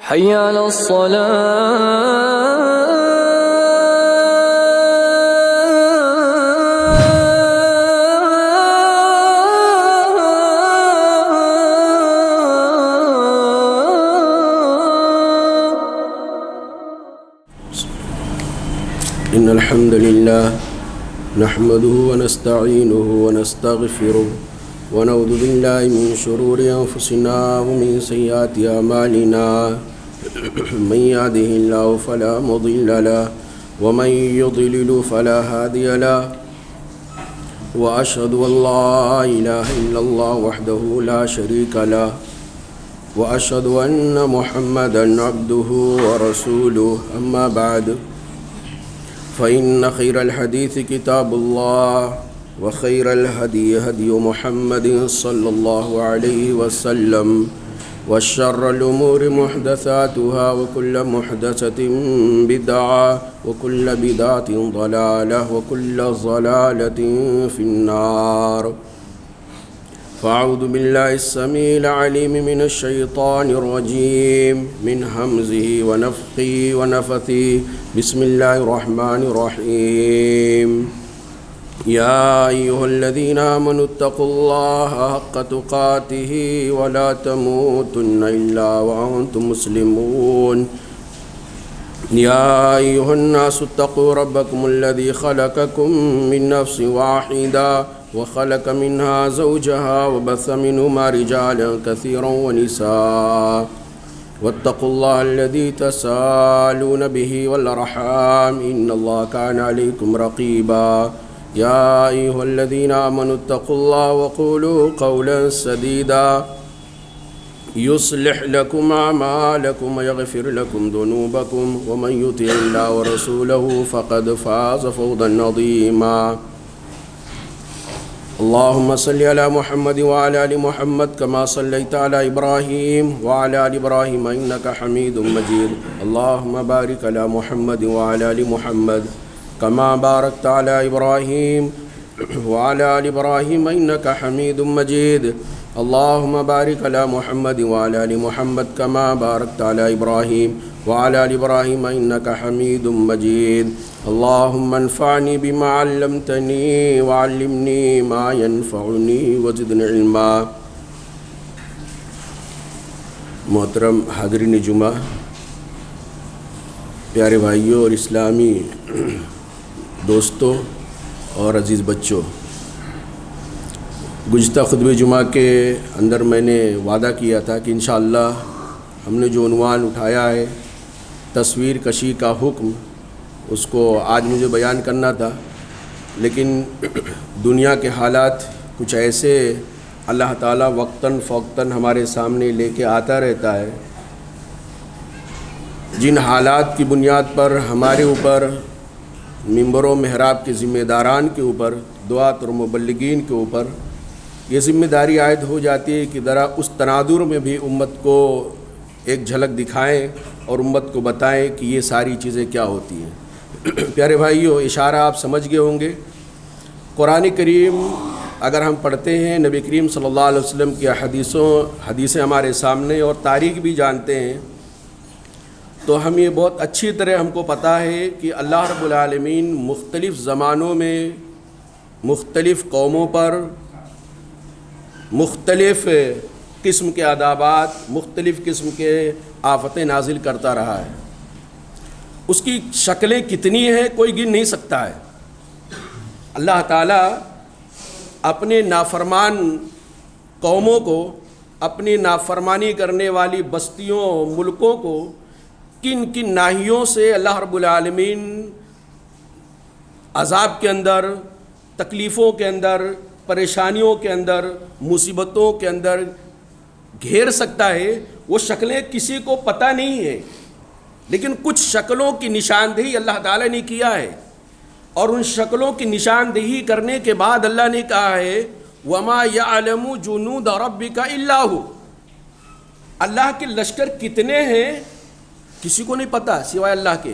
حي على إن الحمد لله نحمده ونستعينه ونستغفره ونعوذ بالله من شرور أنفسنا ومن سيئات أعمالنا من يهده الله فلا مضل له ومن يضلل فلا هادي له وأشهد أن لا إله إلا الله وحده لا شريك له وأشهد أن محمدا عبده ورسوله أما بعد فإن خير الحديث كتاب الله وخير الهدي هدي محمد صلى الله عليه وسلم وشر الأمور محدثاتها وكل محدثة بدعة وكل بدعة ضلالة وكل ضلالة في النار. فأعوذ بالله السميع العليم من الشيطان الرجيم من همزه ونفخه ونفثه. بسم الله الرحمن الرحيم. يا أيها الذين آمنوا اتقوا الله حق تقاته ولا تموتن إلا وأنتم مسلمون. يا أيها الناس اتقوا ربكم الذي خلقكم من نفس واحدة وخلق منها زوجها وبث منهما رجالا كثيرا ونساء واتقوا الله الذي تساءلون به والأرحام إن الله كان عليكم رقيبا. يا أيها الذين آمنوا اتقوا الله وقولوا قولا سديدا يصلح لكم أعمالكم ويغفر لكم ذنوبكم ومن يطع الله ورسوله فقد فاز فوزا عظيما. اللهم صل على محمد وعلى آل محمد كما صليت على إبراهيم وعلى آل إبراهيم إنك حميد مجيد. اللهم بارك على محمد وعلى آل محمد كما باركت على إبراهيم وعلى آل إبراهيم إنك حميد مجيد. اللهم بارك على محمد وعلى آل محمد كما باركت على إبراهيم وعلى آل إبراهيم إنك حميد مجيد. اللهم انفعني بما علمتني وعلمني ما ينفعني وزدني علما. محترم حاضرین جمعہ، پیارے بھائیوں اور اسلامی دوستوں اور عزیز بچوں، گزشتہ خطبہ جمعہ کے اندر میں نے وعدہ کیا تھا کہ انشاءاللہ ہم نے جو عنوان اٹھایا ہے تصویر کشی کا حکم، اس کو آج مجھے بیان کرنا تھا، لیکن دنیا کے حالات کچھ ایسے اللہ تعالیٰ وقتاً فوقتاً ہمارے سامنے لے کے آتا رہتا ہے، جن حالات کی بنیاد پر ہمارے اوپر ممبر و محراب کے ذمہ داران کے اوپر، دعات اور مبلغین کے اوپر یہ ذمہ داری عائد ہو جاتی ہے کہ ذرا اس تناظر میں بھی امت کو ایک جھلک دکھائیں اور امت کو بتائیں کہ یہ ساری چیزیں کیا ہوتی ہیں۔ پیارے بھائیو، اشارہ آپ سمجھ گئے ہوں گے۔ قرآن کریم اگر ہم پڑھتے ہیں، نبی کریم صلی اللہ علیہ وسلم کی حدیثیں ہمارے سامنے اور تاریخ بھی جانتے ہیں، تو ہم یہ بہت اچھی طرح ہم کو پتہ ہے کہ اللہ رب العالمین مختلف زمانوں میں مختلف قوموں پر مختلف قسم کے عذابات، مختلف قسم کے آفتیں نازل کرتا رہا ہے۔ اس کی شکلیں کتنی ہیں کوئی گن نہیں سکتا ہے۔ اللہ تعالیٰ اپنے نافرمان قوموں کو، اپنی نافرمانی کرنے والی بستیوں، ملکوں کو کن کن ناحیوں سے اللہ رب العالمین عذاب کے اندر، تکلیفوں کے اندر، پریشانیوں کے اندر، مصیبتوں کے اندر گھیر سکتا ہے، وہ شکلیں کسی کو پتہ نہیں ہیں، لیکن کچھ شکلوں کی نشاندہی اللہ تعالیٰ نے کیا ہے، اور ان شکلوں کی نشاندہی کرنے کے بعد اللہ نے کہا ہے وَمَا يَعْلَمُ جُنُودَ رَبِّكَ إِلَّا هُوَ۔ اللہ کے لشکر کتنے ہیں کسی کو نہیں پتہ سوائے اللہ کے۔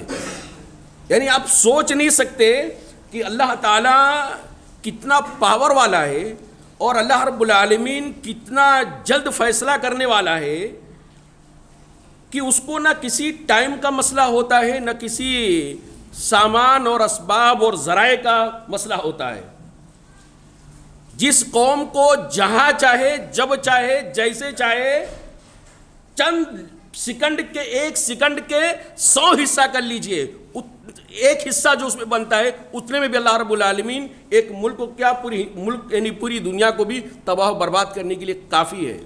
یعنی آپ سوچ نہیں سکتے کہ اللہ تعالیٰ کتنا پاور والا ہے اور اللہ رب العالمین کتنا جلد فیصلہ کرنے والا ہے کہ اس کو نہ کسی ٹائم کا مسئلہ ہوتا ہے، نہ کسی سامان اور اسباب اور ذرائع کا مسئلہ ہوتا ہے۔ جس قوم کو جہاں چاہے، جب چاہے، جیسے چاہے، چند سیکنڈ کے، 1 سیکنڈ کے 100 حصہ کر لیجئے، ایک حصہ جو اس میں بنتا ہے اتنے میں بھی اللہ رب العالمین ایک ملک کو کیا، پوری ملک یعنی پوری دنیا کو بھی تباہ و برباد کرنے کے لیے کافی ہے۔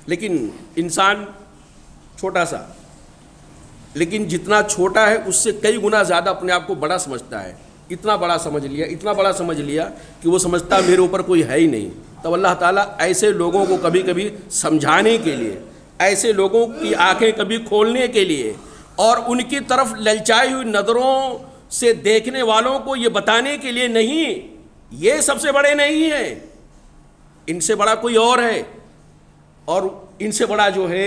لیکن انسان چھوٹا سا، لیکن جتنا چھوٹا ہے اس سے کئی گنا زیادہ اپنے آپ کو بڑا سمجھتا ہے۔ اتنا بڑا سمجھ لیا کہ وہ سمجھتا میرے اوپر کوئی ہے ہی نہیں۔ تب اللہ تعالیٰ ایسے لوگوں کو کبھی کبھی سمجھانے کے لیے، ایسے لوگوں کی آنکھیں کبھی کھولنے کے لیے، اور ان کی طرف للچائی ہوئی نظروں سے دیکھنے والوں کو یہ بتانے کے لیے، نہیں یہ سب سے بڑے نہیں ہیں، ان سے بڑا کوئی اور ہے، اور ان سے بڑا جو ہے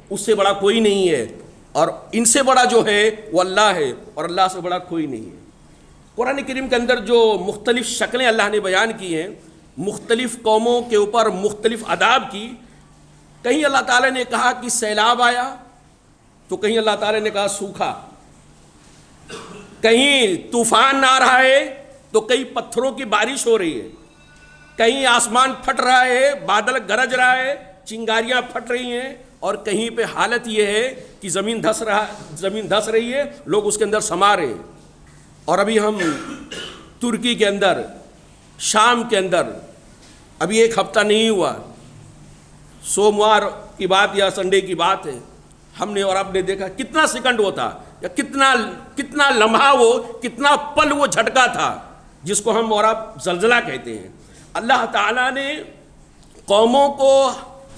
اس سے بڑا کوئی نہیں ہے، اور ان سے بڑا جو ہے وہ اللہ ہے، اور اللہ سے بڑا کوئی نہیں ہے۔ قرآن کریم کے اندر جو مختلف شکلیں اللہ نے بیان کی ہیں، مختلف قوموں کے اوپر مختلف عذاب کی، کہیں اللہ تعالیٰ نے کہا کہ سیلاب آیا، تو کہیں اللہ تعالیٰ نے کہا سوکھا، کہیں طوفان آ رہا ہے تو کہیں پتھروں کی بارش ہو رہی ہے، کہیں آسمان پھٹ رہا ہے، بادل گرج رہا ہے، چنگاریاں پھٹ رہی ہیں، اور کہیں پہ حالت یہ ہے کہ زمین دھس رہی ہے، لوگ اس کے اندر سما رہے ہیں۔ اور ابھی ہم ترکی کے اندر، شام کے اندر، ابھی 1 ہفتہ نہیں ہوا، سوموار کی بات یا سنڈے کی بات ہے، ہم نے اور آپ نے دیکھا کتنا سیکنڈ وہ تھا، یا کتنا لمحہ وہ، کتنا پل وہ جھٹکا تھا، جس کو ہم اور آپ زلزلہ کہتے ہیں۔ اللہ تعالیٰ نے قوموں کو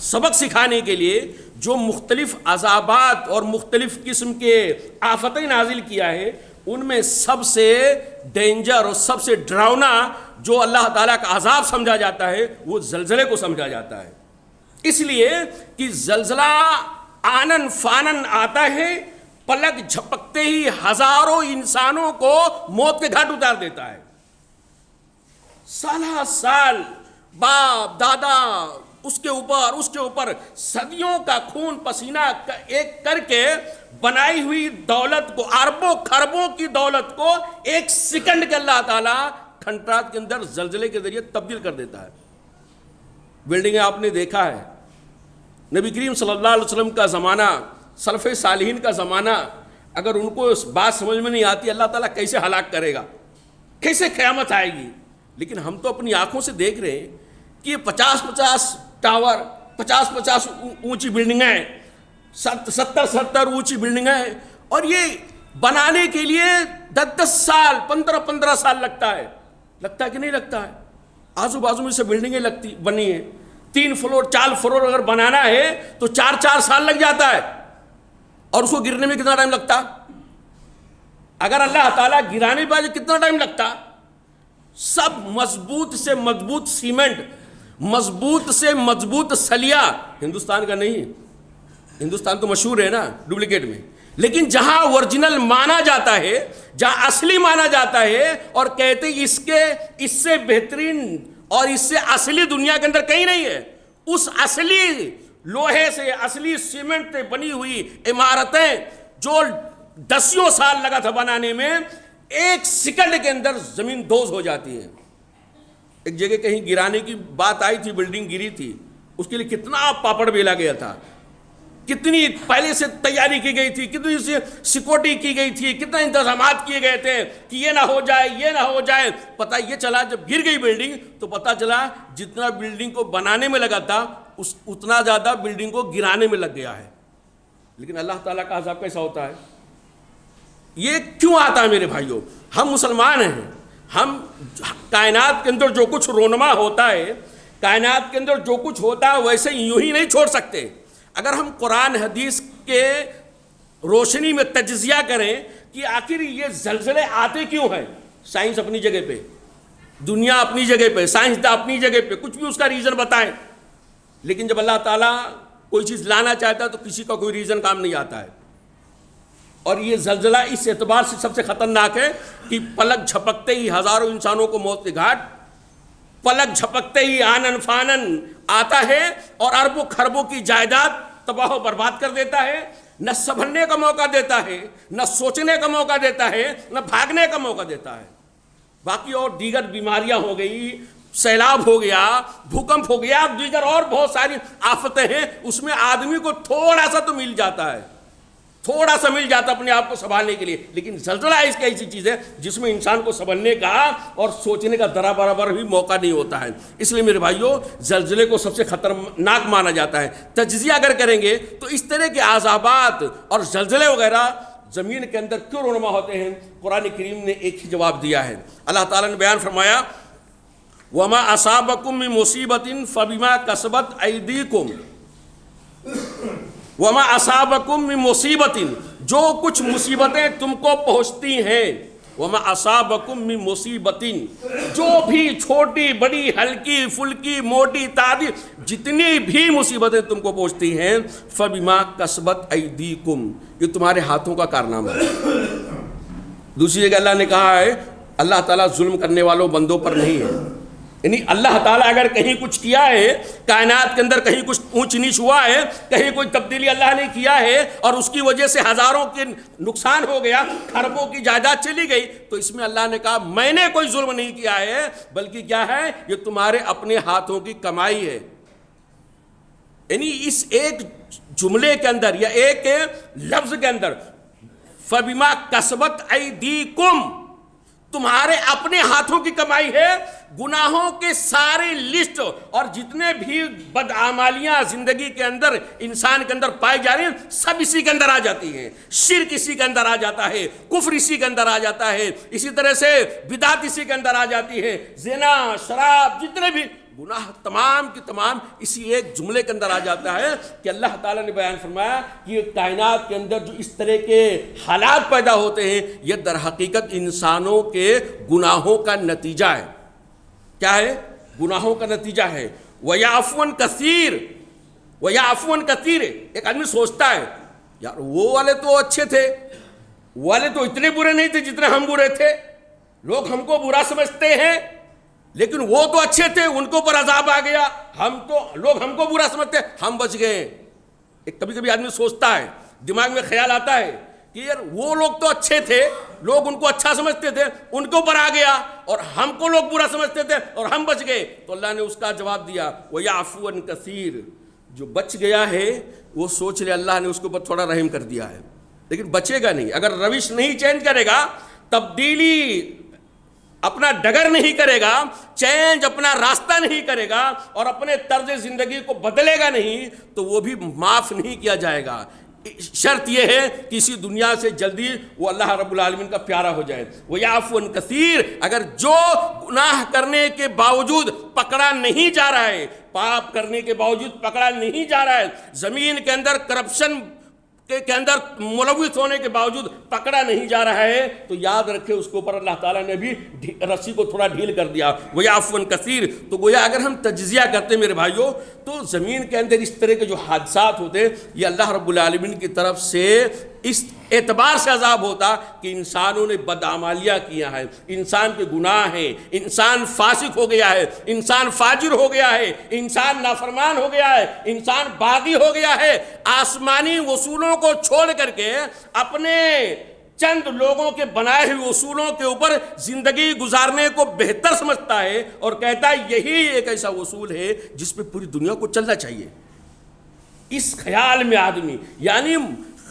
سبق سکھانے کے لیے جو مختلف عذابات اور مختلف قسم کے آفتیں نازل کیا ہے، ان میں سب سے ڈینجر اور سب سے ڈراؤنا جو اللہ تعالیٰ کا عذاب سمجھا جاتا ہے، وہ زلزلے کو سمجھا جاتا ہے۔ اس لیے کہ زلزلہ آنن فانن آتا ہے، پلک جھپکتے ہی ہزاروں انسانوں کو موت کے گھاٹ اتار دیتا ہے۔ سالہ سال باپ دادا اس کے اوپر صدیوں کا خون پسینہ ایک کر کے بنائی ہوئی دولت کو، اربوں خربوں کی دولت کو 1 سیکنڈ کے اللہ تعالیٰ کھنڈرات کے اندر زلزلے کے ذریعے تبدیل کر دیتا ہے۔ بلڈنگیں آپ نے دیکھا ہے، نبی کریم صلی اللہ علیہ وسلم کا زمانہ، سلف صالحین کا زمانہ، اگر ان کو اس بات سمجھ میں نہیں آتی اللہ تعالیٰ کیسے ہلاک کرے گا، کیسے قیامت آئے گی، لیکن ہم تو اپنی آنکھوں سے دیکھ رہے ہیں کہ 50 ٹاور، 50 اونچی بلڈنگیں، 70 اونچی بلڈنگیں، اور یہ بنانے کے لیے 10 سال 15 سال لگتا ہے کہ نہیں لگتا ہے؟ آزو بازو میں سے بلڈنگیں بنی ہیں، 3 فلور 4 فلور اگر بنانا ہے تو 4 سال لگ جاتا ہے، اور اس کو گرنے میں کتنا ٹائم لگتا؟ اگر اللہ تعالیٰ گرانے پہ کتنا ٹائم لگتا؟ سب مضبوط سے مضبوط سیمنٹ، مضبوط سے مضبوط سلیا، ہندوستان کا نہیں، ہندوستان تو مشہور ہے نا ڈپلیکیٹ میں، لیکن جہاں اوریجنل مانا جاتا ہے، جہاں اصلی مانا جاتا ہے، اور کہتے اس سے بہترین اور اس سے اصلی دنیا کے اندر کہیں نہیں ہے، اس اصلی لوہے سے، اصلی سیمنٹ سے بنی ہوئی عمارتیں جو 10 سال لگا تھا بنانے میں، 1 سیکنڈ کے اندر زمین دوز ہو جاتی ہے۔ ایک جگہ کہیں گرانے کی بات آئی تھی، بلڈنگ گری تھی، اس کے لیے کتنا پاپڑ بیلا گیا تھا، کتنی پہلے سے تیاری کی گئی تھی، کتنی سے سیکورٹی کی گئی تھی، کتنا انتظامات کیے گئے تھے کہ یہ نہ ہو جائے، یہ نہ ہو جائے۔ پتہ یہ چلا جب گر گئی بلڈنگ تو پتہ چلا جتنا بلڈنگ کو بنانے میں لگا تھا اتنا زیادہ بلڈنگ کو گرانے میں لگ گیا ہے۔ لیکن اللہ تعالیٰ کا عذاب کیسا ہوتا ہے؟ یہ کیوں آتا ہے میرے بھائیوں؟ ہم مسلمان ہیں، ہم کائنات کے اندر جو کچھ رونما ہوتا ہے، کائنات کے اندر جو کچھ ہوتا ہے ویسے یوں ہی نہیں چھوڑ سکتے۔ اگر ہم قرآن حدیث کے روشنی میں تجزیہ کریں کہ آخر یہ زلزلے آتے کیوں ہیں، سائنس اپنی جگہ پہ، دنیا اپنی جگہ پہ، سائنسداں اپنی جگہ پہ کچھ بھی اس کا ریزن بتائیں، لیکن جب اللہ تعالیٰ کوئی چیز لانا چاہتا ہے تو کسی کا کوئی ریزن کام نہیں آتا ہے۔ اور یہ زلزلہ اس اعتبار سے سب سے خطرناک ہے کہ پلک جھپکتے ہی ہزاروں انسانوں کو موت کے گھاٹ، پلک جھپکتے ہی آنن فانن آتا ہے اور اربوں خربوں کی جائیداد تباہ و برباد کر دیتا ہے۔ نہ سنبھلنے کا موقع دیتا ہے، نہ سوچنے کا موقع دیتا ہے، نہ بھاگنے کا موقع دیتا ہے۔ باقی اور دیگر بیماریاں ہو گئی، سیلاب ہو گیا، بھوکمپ ہو گیا، دیگر اور بہت ساری آفتیں ہیں، اس میں آدمی کو تھوڑا سا تو مل جاتا ہے، تھوڑا سا مل جاتا اپنے آپ کو سنبھالنے کے لیے، لیکن زلزلہ اس کی ایسی چیز ہے جس میں انسان کو سنبھلنے کا اور سوچنے کا ذرا برابر بھی موقع نہیں ہوتا ہے۔ اس لیے میرے بھائیوں، زلزلے کو سب سے خطرناک مانا جاتا ہے۔ تجزیہ اگر کریں گے تو اس طرح کے عذابات اور زلزلے وغیرہ زمین کے اندر کیوں رونما ہوتے ہیں؟ قرآن کریم نے ایک ہی جواب دیا ہے۔ اللہ تعالیٰ نے بیان فرمایا وَمَا أَصَابَكُم مِّن مُّصِيبَةٍ فَبِمَا كَسَبَتْ أَيْدِيكُمْ وَمَا أَصَابَكُم مِّن مُّصِيبَةٍ، جو کچھ مصیبتیں تم کو پہنچتی ہیں، وَمَا أَصَابَكُم مِّن مُّصِيبَةٍ، جو بھی چھوٹی بڑی ہلکی پھلکی موٹی تازی جتنی بھی مصیبتیں تم کو پہنچتی ہیں، فَبِمَا كَسَبَتْ أَيْدِيكُمْ، یہ تمہارے ہاتھوں کا کارنامہ ہے۔ دوسری جگہ اللہ نے کہا ہے اللہ تعالیٰ ظلم کرنے والوں بندوں پر نہیں ہے، یعنی اللہ تعالیٰ اگر کہیں کچھ کیا ہے، کائنات کے اندر کہیں کچھ اونچ نیچ ہوا ہے، کہیں کوئی تبدیلی اللہ نے کیا ہے اور اس کی وجہ سے ہزاروں کے نقصان ہو گیا، کھربوں کی جائیداد چلی گئی، تو اس میں اللہ نے کہا میں نے کوئی ظلم نہیں کیا ہے، بلکہ کیا ہے، یہ تمہارے اپنے ہاتھوں کی کمائی ہے۔ یعنی اس ایک جملے کے اندر یا ایک لفظ کے اندر فَبِمَا كَسَبَتْ أَيْدِيكُمْ، تمہارے اپنے ہاتھوں کی کمائی ہے۔ گناہوں کے سارے لسٹ اور جتنے بھی بدعمالیاں زندگی کے اندر انسان کے اندر پائی جا رہی ہیں، سب اسی کے اندر آ جاتی ہیں۔ شرک اسی کے اندر آ جاتا ہے، کفر اسی کے اندر آ جاتا ہے، اسی طرح سے بدعت اسی کے اندر آ جاتی ہے، زنا، شراب، جتنے بھی گناہ تمام کی تمام اسی ایک جملے کے اندر آ جاتا ہے کہ اللہ تعالیٰ نے بیان فرمایا کہ یہ کائنات کے اندر جو اس طرح کے حالات پیدا ہوتے ہیں، یہ در حقیقت انسانوں کے گناہوں کا نتیجہ ہے۔ کیا ہے؟ گناہوں کا نتیجہ ہے۔ وَيَعْفُوَ كَثِيرٌ وَيَعْفُوَ كَثِيرٌ، ایک آدمی سوچتا ہے یار وہ والے تو اچھے تھے، وہ والے تو اتنے برے نہیں تھے جتنے ہم برے تھے، لوگ ہم کو برا سمجھتے ہیں لیکن وہ تو اچھے تھے، ان کو پر عذاب آ گیا، لوگ ہم کو برا سمجھتے ہیں، ہم بچ گئے۔ ایک کبھی کبھی آدمی سوچتا ہے، دماغ میں خیال آتا ہے کہ یار وہ لوگ تو اچھے تھے، لوگ ان کو اچھا سمجھتے تھے، ان کو پر آ گیا، اور ہم کو لوگ برا سمجھتے تھے اور ہم بچ گئے۔ تو اللہ نے اس کا جواب دیا وَيَعْفُوَ كَثِيرٌ، جو بچ گیا ہے وہ سوچ لے اللہ نے اس کے اوپر تھوڑا رحم کر دیا ہے، لیکن بچے گا نہیں۔ اگر روش نہیں چینج کرے گا، تبدیلی اپنا ڈگر نہیں کرے گا، چینج اپنا راستہ نہیں کرے گا اور اپنے طرز زندگی کو بدلے گا نہیں، تو وہ بھی معاف نہیں کیا جائے گا۔ شرط یہ ہے کہ اسی دنیا سے جلدی وہ اللہ رب العالمین کا پیارا ہو جائے۔ وَيَعْفُوَ كَثِيرٌ، اگر جو گناہ کرنے کے باوجود پکڑا نہیں جا رہا ہے، پاپ کرنے کے باوجود پکڑا نہیں جا رہا ہے، زمین کے اندر کرپشن کے اندر ملوث ہونے کے باوجود پکڑا نہیں جا رہا ہے، تو یاد رکھے اس کے اوپر اللہ تعالیٰ نے بھی رسی کو تھوڑا ڈھیل کر دیا۔ وَيَعْفُوَ كَثِيرٌ، تو گویا اگر ہم تجزیہ کرتے ہیں میرے بھائیوں، تو زمین کے اندر اس طرح کے جو حادثات ہوتے ہیں، یہ اللہ رب العالمین کی طرف سے اس اعتبار سے عذاب ہوتا کہ انسانوں نے بدعمالیاں کیا ہے، انسان کے گناہ ہیں، انسان فاسق ہو گیا ہے، انسان فاجر ہو گیا ہے، انسان نافرمان ہو گیا ہے، انسان باغی ہو گیا ہے، آسمانی اصولوں کو چھوڑ کر کے اپنے چند لوگوں کے بنائے ہوئے اصولوں کے اوپر زندگی گزارنے کو بہتر سمجھتا ہے اور کہتا ہے یہی ایک ایسا اصول ہے جس پہ پوری دنیا کو چلنا چاہیے۔ اس خیال میں آدمی یعنی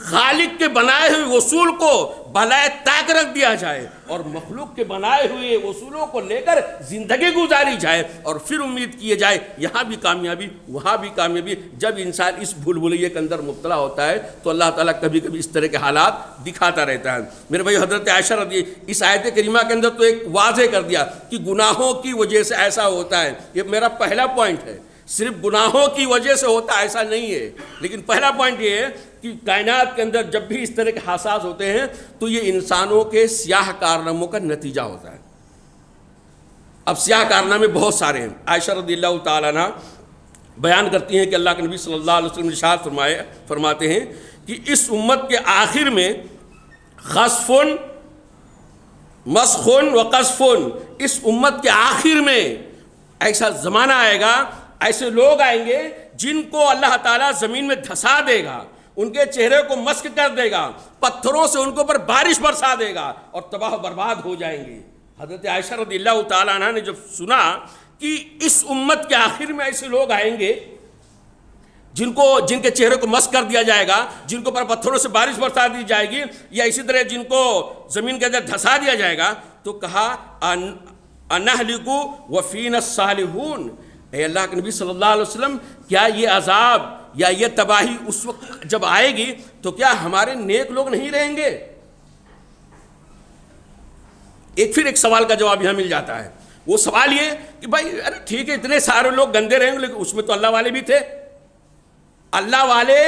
خالق کے بنائے ہوئے اصول کو بالائے طاق رکھ دیا جائے اور مخلوق کے بنائے ہوئے اصولوں کو لے کر زندگی گزاری جائے اور پھر امید کیے جائے یہاں بھی کامیابی وہاں بھی کامیابی۔ جب انسان اس بھول بھلائیے کے اندر مبتلا ہوتا ہے تو اللہ تعالیٰ کبھی کبھی اس طرح کے حالات دکھاتا رہتا ہے۔ میرے بھائی حضرت عائشہ رضی اس آیت کریمہ کے اندر تو ایک واضح کر دیا کہ گناہوں کی وجہ سے ایسا ہوتا ہے۔ یہ میرا پہلا پوائنٹ ہے، صرف گناہوں کی وجہ سے ہوتا ایسا نہیں ہے، لیکن پہلا پوائنٹ یہ ہے کہ کائنات کے اندر جب بھی اس طرح کے حادثات ہوتے ہیں تو یہ انسانوں کے سیاہ کارناموں کا نتیجہ ہوتا ہے۔ اب سیاہ کارنامے بہت سارے ہیں۔ عائشہ رضی اللہ تعالیٰ عنہ بیان کرتی ہیں کہ اللہ کے نبی صلی اللہ علیہ وسلم ارشاد فرماتے ہیں کہ اس امت کے آخر میں خسفن مسخن و قذفن، اس امت کے آخر میں ایسا زمانہ آئے گا، ایسے لوگ آئیں گے جن کو اللہ تعالیٰ زمین میں دھسا دے گا، ان کے چہرے کو مسک کر دے گا، پتھروں سے ان کے اوپر بارش برسا دے گا اور تباہ و برباد ہو جائیں گے۔ حضرت عائشہ رضی اللہ تعالیٰ عنہ نے جب سنا کہ اس امت کے آخر میں ایسے لوگ آئیں گے جن کے چہرے کو مسک کر دیا جائے گا، جن کو پر پتھروں سے بارش برسا دی جائے گی، یا اسی طرح جن کو زمین کے اندر دھسا دیا جائے گا، تو کہا انہلکو وفینا الصالحون، اے اللہ کے نبی صلی اللہ علیہ وسلم، کیا یہ عذاب یا یہ تباہی اس وقت جب آئے گی تو کیا ہمارے نیک لوگ نہیں رہیں گے؟ ایک سوال کا جواب یہاں مل جاتا ہے۔ وہ سوال یہ کہ بھائی ارے ٹھیک ہے اتنے سارے لوگ گندے رہیں گے، لیکن اس میں تو اللہ والے بھی تھے، اللہ والے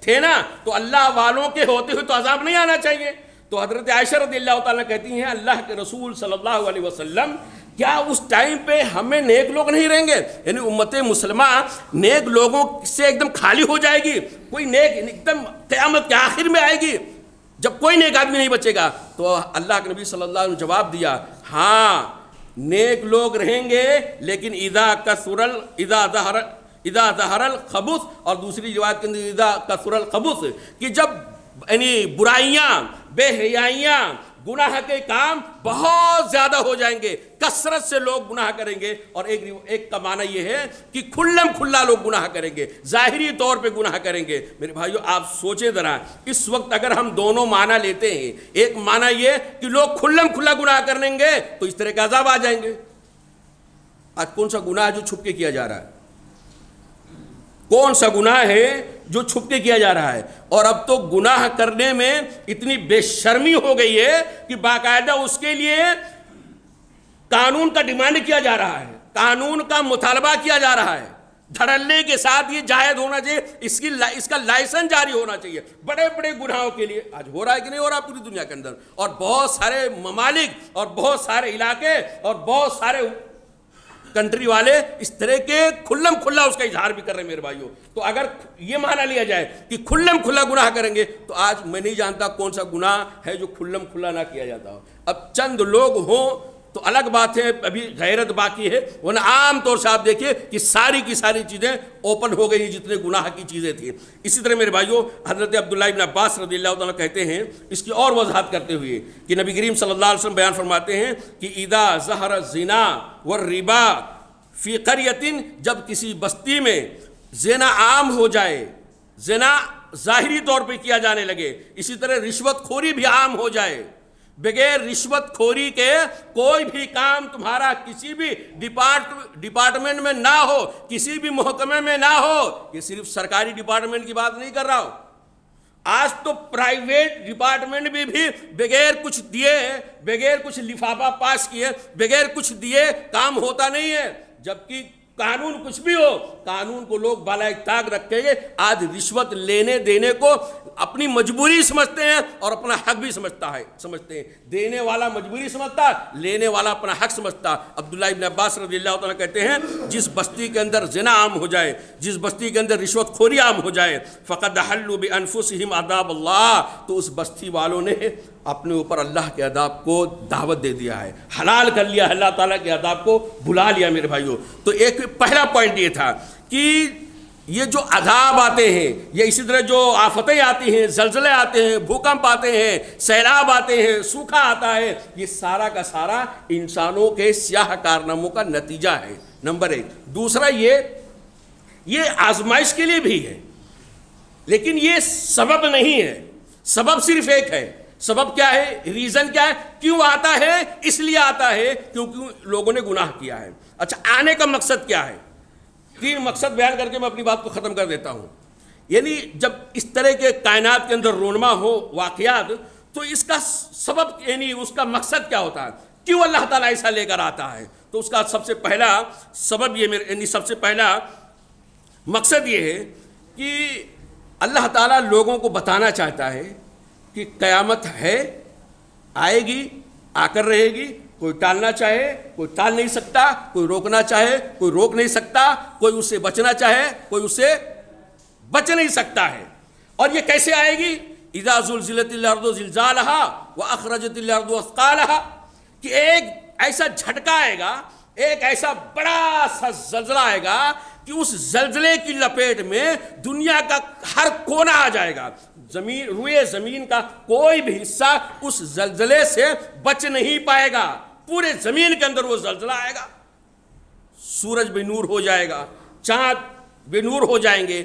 تھے نا، تو اللہ والوں کے ہوتے ہوئے تو عذاب نہیں آنا چاہیے۔ تو حضرت عائشہ رضی اللہ تعالیٰ کہتی ہیں اللہ کے رسول صلی اللہ علیہ وسلم، کیا اس ٹائم پہ ہمیں نیک لوگ نہیں رہیں گے؟ یعنی امت مسلمہ نیک لوگوں سے ایک دم خالی ہو جائے گی، کوئی نیک ایک دم قیامت کے آخر میں آئے گی جب کوئی نیک آدمی نہیں بچے گا؟ تو اللہ کے نبی صلی اللہ علیہ وسلم نے جواب دیا، ہاں نیک لوگ رہیں گے، لیکن اذا ظہر الخبث، اور دوسری روایت کے اندر اذا کثر الخبث، کہ جب یعنی برائیاں، بے حیائیاں، گناہ کے کام بہت زیادہ ہو جائیں گے، کثرت سے لوگ گناہ کریں گے، اور ایک کا معنی یہ ہے کہ کھلم کھلا لوگ گناہ کریں گے، ظاہری طور پہ گناہ کریں گے۔ میرے بھائیو آپ سوچیں ذرا، اس وقت اگر ہم دونوں معنی لیتے ہیں، ایک معنی یہ کہ لوگ کھلم کھلا گناہ کریں گے تو اس طرح کے عذاب آ جائیں گے۔ آج کون سا گناہ جو چھپ کے کیا جا رہا ہے؟ کون سا گناہ ہے جو چھپ کے کیا جا رہا ہے؟ اور اب تو گناہ کرنے میں اتنی بے شرمی ہو گئی ہے کہ باقاعدہ اس کے لیے قانون کا ڈیمانڈ کیا جا رہا ہے، قانون کا مطالبہ کیا جا رہا ہے، دھڑلے کے ساتھ یہ جائز ہونا چاہیے، اس کا لائسنس جاری ہونا چاہیے بڑے بڑے گناہوں کے لیے۔ آج ہو رہا ہے کہ نہیں ہو رہا پوری دنیا کے اندر؟ اور بہت سارے ممالک اور بہت سارے علاقے اور بہت سارے کنٹری والے اس طرح کے کھلم کھلا اس کا اظہار بھی کر رہے ہیں۔ میرے بھائیوں، تو اگر یہ معنی لیا جائے کہ کھلم کھلا گناہ کریں گے، تو آج میں نہیں جانتا کون سا گناہ ہے جو کھلم کھلا نہ کیا جاتا ہو۔ اب چند لوگ ہوں تو الگ بات ہے، ابھی غیرت باقی ہے، ورنہ عام طور سے آپ دیکھیے کہ ساری کی ساری چیزیں اوپن ہو گئی ہیں جتنے گناہ کی چیزیں تھیں۔ اسی طرح میرے بھائیوں حضرت عبداللہ ابن عباس رضی اللہ تعالیٰ کہتے ہیں اس کی اور وضاحت کرتے ہوئے کہ نبی کریم صلی اللہ علیہ وسلم بیان فرماتے ہیں کہ اذا ظہر الزنا والربا فی قریۃ، جب کسی بستی میں زنا عام ہو جائے، زنا ظاہری طور پہ کیا جانے لگے، اسی طرح رشوت خوری بھی عام ہو جائے، بغیر رشوت خوری کے کوئی بھی کام تمہارا کسی بھی ڈپارٹمنٹ میں نہ ہو، کسی بھی محکمے میں نہ ہو، یہ صرف سرکاری ڈپارٹمنٹ کی بات نہیں کر رہا ہوں، آج تو پرائیویٹ ڈپارٹمنٹ بھی بغیر کچھ دیے، بغیر کچھ لفافہ پاس کیے، بغیر کچھ دیے کام ہوتا نہیں ہے، جبکہ قانون کچھ بھی ہو، قانون کو لوگ بالائے طاق رکھیں گے۔ آج رشوت لینے دینے کو اپنی مجبوری سمجھتے ہیں اور اپنا حق بھی سمجھتے ہیں، دینے والا مجبوری سمجھتا، لینے والا اپنا حق سمجھتا۔ عبداللہ ابن عباس رضی اللہ تعالیٰ کہتے ہیں جس بستی کے اندر زنا عام ہو جائے، جس بستی کے اندر رشوت خوری عام ہو جائے، فقد حلوا بانفسہم عذاب اللہ، تو اس بستی والوں نے اپنے اوپر اللہ کے عذاب کو دعوت دے دیا ہے، حلال کر لیا اللہ تعالیٰ کے عذاب کو بھلا لیا۔ میرے بھائیوں، تو ایک پہلا پوائنٹ یہ تھا کہ یہ جو عذاب آتے ہیں، یا اسی طرح جو آفتیں آتی ہیں، زلزلے آتے ہیں، بھوکمپ آتے ہیں، سیلاب آتے ہیں، سوکھا آتا ہے، یہ سارا کا سارا انسانوں کے سیاہ کارناموں کا نتیجہ ہے، نمبر ایک۔ دوسرا یہ آزمائش کے لیے بھی ہے، لیکن یہ سبب نہیں ہے، سبب صرف ایک ہے۔ سبب کیا ہے؟ ریزن کیا ہے؟ کیوں آتا ہے؟ اس لیے آتا ہے کیونکہ لوگوں نے گناہ کیا ہے۔ اچھا، آنے کا مقصد کیا ہے؟ تین مقصد بیان کر کے میں اپنی بات کو ختم کر دیتا ہوں۔ یعنی جب اس طرح کے کائنات کے اندر رونما ہو واقعات، تو اس کا سبب یعنی اس کا مقصد کیا ہوتا ہے؟ کیوں اللہ تعالیٰ ایسا لے کر آتا ہے؟ تو اس کا سب سے پہلا سبب یعنی سب سے پہلا مقصد یہ ہے کہ اللہ تعالیٰ لوگوں کو بتانا چاہتا ہے کہ قیامت ہے، آئے گی، آ کر رہے گی، کوئی ٹالنا چاہے کوئی ٹال نہیں سکتا، کوئی روکنا چاہے کوئی روک نہیں سکتا، کوئی اس سے بچنا چاہے کوئی اس سے بچ نہیں سکتا ہے۔ اور یہ کیسے آئے گی؟ اذا زلزلت الارض زلزالہا واخرجت الارض اثقالہا، کہ ایک ایسا جھٹکا آئے گا، ایک ایسا بڑا سا زلزلہ آئے گا کہ اس زلزلے کی لپیٹ میں دنیا کا ہر کونا آ جائے گا. روئے زمین کا کوئی بھی حصہ اس زلزلے سے بچ نہیں پائے گا. پورے زمین کے اندر وہ زلزلہ آئے گا. سورج بے نور ہو جائے گا, چاند بے نور ہو جائیں گے,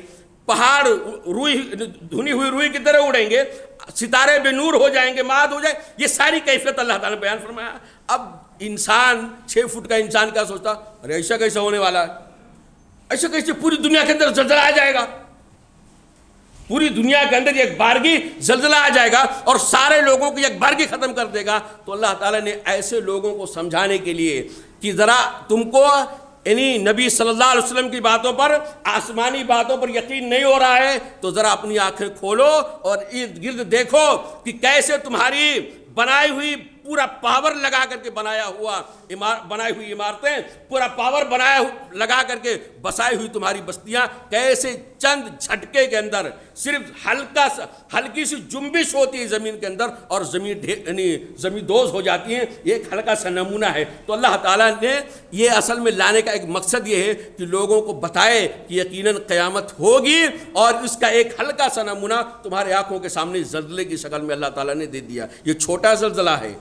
پہاڑ روئی دھنی ہوئی روئی کی طرح اڑیں گے, ستارے بے نور ہو جائیں گے, ماد ہو جائے. یہ ساری کیفیت اللہ تعالیٰ نے بیان فرمایا. اب انسان 6 فٹ کا انسان کیا سوچتا, ارے ایسا کیسا ہونے والا ہے, ایسا کیسے پوری دنیا کے اندر زلزلہ آ جائے گا, پوری دنیا کے اندر ایک بارگی زلزلہ آ جائے گا اور سارے لوگوں کو ایک بارگی ختم کر دے گا. تو اللہ تعالیٰ نے ایسے لوگوں کو سمجھانے کے لیے کہ ذرا تم کو یعنی نبی صلی اللہ علیہ وسلم کی باتوں پر, آسمانی باتوں پر یقین نہیں ہو رہا ہے تو ذرا اپنی آنکھیں کھولو اور ارد گرد دیکھو کہ کیسے تمہاری بنائی ہوئی پورا پاور لگا کر کے بنائی ہوئی عمارتیں, پورا پاور لگا کر کے بسائی ہوئی تمہاری بستیاں کیسے چند جھٹکے کے اندر صرف ہلکی سی جنبش ہوتی ہے زمین کے اندر اور زمین دوز ہو جاتی ہیں. یہ ایک ہلکا سا نمونہ ہے. تو اللہ تعالیٰ نے یہ اصل میں لانے کا ایک مقصد یہ ہے کہ لوگوں کو بتائے کہ یقیناً قیامت ہوگی, اور اس کا ایک ہلکا سا نمونہ تمہارے آنکھوں کے سامنے زلزلے کی شکل میں اللہ تعالیٰ نے دے دیا. یہ چھوٹا زلزلہ ہے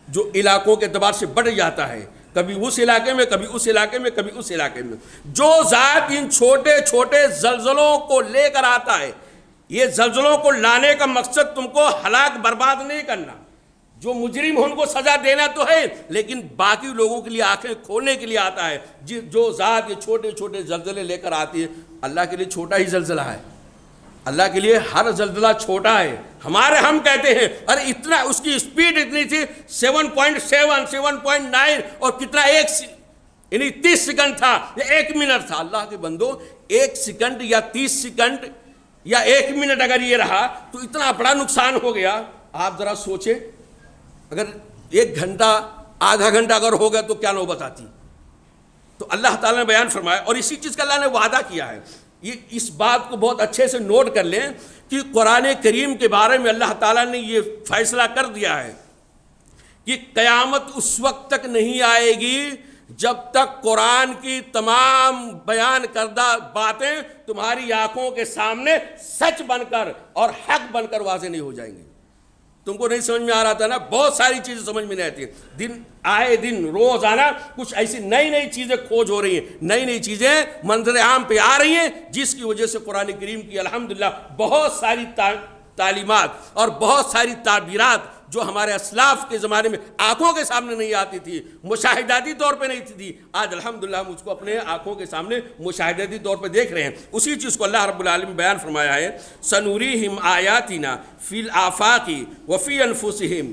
جو علاقوں کے اعتبار سے بڑھ جاتا ہے, کبھی اس علاقے میں, کبھی اس علاقے میں, کبھی اس علاقے میں. جو ذات ان چھوٹے چھوٹے زلزلوں کو لے کر آتا ہے, یہ زلزلوں کو لانے کا مقصد تم کو ہلاک برباد نہیں کرنا. جو مجرم ہیں ان کو سزا دینا تو ہے, لیکن باقی لوگوں کے لیے آنکھیں کھولنے کے لیے آتا ہے. جو ذات یہ چھوٹے چھوٹے زلزلے لے کر آتی ہے, اللہ کے لیے چھوٹا ہی زلزلہ ہے, اللہ کے لیے ہر زلزلہ چھوٹا ہے. ہم کہتے ہیں ارے اتنا, اس کی سپیڈ اتنی تھی 7.7 7.9 اور کتنا یعنی 30 سیکنڈ تھا یا 1 منٹ تھا. اللہ کے بندو 1 سیکنڈ یا 30 سیکنڈ یا 1 منٹ اگر یہ رہا تو اتنا بڑا نقصان ہو گیا. آپ ذرا سوچیں اگر 1 گھنٹہ آدھا گھنٹہ اگر ہو گیا تو کیا نوبت آتی. تو اللہ تعالیٰ نے بیان فرمایا, اور اسی چیز کا اللہ نے وعدہ کیا ہے. اس بات کو بہت اچھے سے نوٹ کر لیں کہ قرآن کریم کے بارے میں اللہ تعالیٰ نے یہ فیصلہ کر دیا ہے کہ قیامت اس وقت تک نہیں آئے گی جب تک قرآن کی تمام بیان کردہ باتیں تمہاری آنکھوں کے سامنے سچ بن کر اور حق بن کر واضح نہیں ہو جائیں گی. تم کو نہیں سمجھ میں آ رہا تھا نا, بہت ساری چیزیں سمجھ میں نہیں آتی ہیں. دن روزانہ کچھ ایسی نئی چیزیں کھوج ہو رہی ہیں, نئی چیزیں منظر عام پہ آ رہی ہیں, جس کی وجہ سے قرآن کریم کی الحمدللہ بہت ساری تعلیمات اور بہت ساری تعبیرات جو ہمارے اسلاف کے زمانے میں آنکھوں کے سامنے نہیں آتی تھی, مشاہداتی طور پہ نہیں تھی, آج الحمدللہ ہم اس کو اپنے آنکھوں کے سامنے مشاہداتی طور پہ دیکھ رہے ہیں. اسی چیز کو اللہ رب العالمین بیان فرمایا ہے, سنوریہم آیاتنا فی الآفاق وفی انفسہم.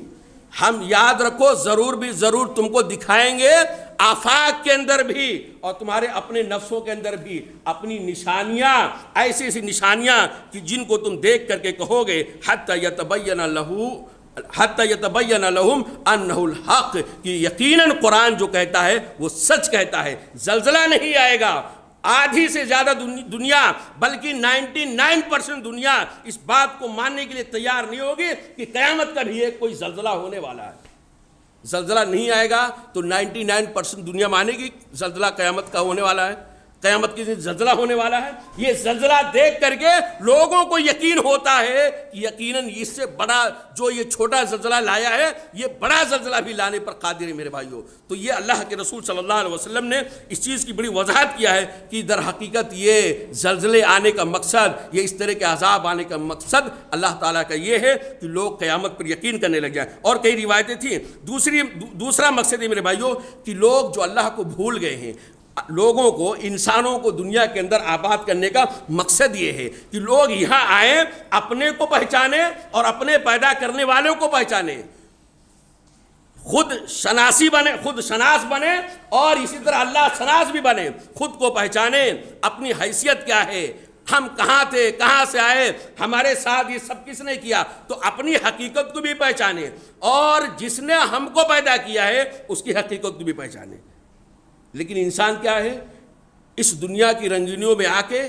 ہم یاد رکھو ضرور تم کو دکھائیں گے آفاق کے اندر بھی اور تمہارے اپنے نفسوں کے اندر بھی اپنی نشانیاں, ایسی نشانیاں کہ جن کو تم دیکھ کر کے کہو گے حتی یتبین لہم انہ الحق, کہ یقیناً قرآن جو کہتا ہے وہ سچ کہتا ہے. زلزلہ نہیں آئے گا, آدھی سے زیادہ دنیا بلکہ 99% دنیا اس بات کو ماننے کے لیے تیار نہیں ہوگی کہ قیامت کا بھی ایک کوئی زلزلہ ہونے والا ہے. زلزلہ نہیں آئے گا تو 99% دنیا مانے گی زلزلہ قیامت کا ہونے والا ہے, قیامت کے دن زلزلہ ہونے والا ہے. یہ زلزلہ دیکھ کر کے لوگوں کو یقین ہوتا ہے کہ یقیناً اس سے بڑا جو یہ چھوٹا زلزلہ لایا ہے یہ بڑا زلزلہ بھی لانے پر قادر ہے میرے بھائیوں. تو یہ اللہ کے رسول صلی اللہ علیہ وسلم نے اس چیز کی بڑی وضاحت کیا ہے کہ در حقیقت یہ زلزلے آنے کا مقصد, یہ اس طرح کے عذاب آنے کا مقصد اللہ تعالیٰ کا یہ ہے کہ لوگ قیامت پر یقین کرنے لگ جائیں. اور کئی روایتیں تھیں. دوسرا مقصد ہے میرے بھائیوں کہ لوگ جو اللہ کو بھول گئے ہیں, لوگوں کو, انسانوں کو دنیا کے اندر آباد کرنے کا مقصد یہ ہے کہ لوگ یہاں آئیں, اپنے کو پہچانے اور اپنے پیدا کرنے والوں کو پہچانے, خود شناس بنے اور اسی طرح اللہ شناس بھی بنے, خود کو پہچانے, اپنی حیثیت کیا ہے, ہم کہاں تھے, کہاں سے آئے, ہمارے ساتھ یہ سب کس نے کیا, تو اپنی حقیقت کو بھی پہچانے اور جس نے ہم کو پیدا کیا ہے اس کی حقیقت کو بھی پہچانے. لیکن انسان کیا ہے, اس دنیا کی رنگینیوں میں آ کے,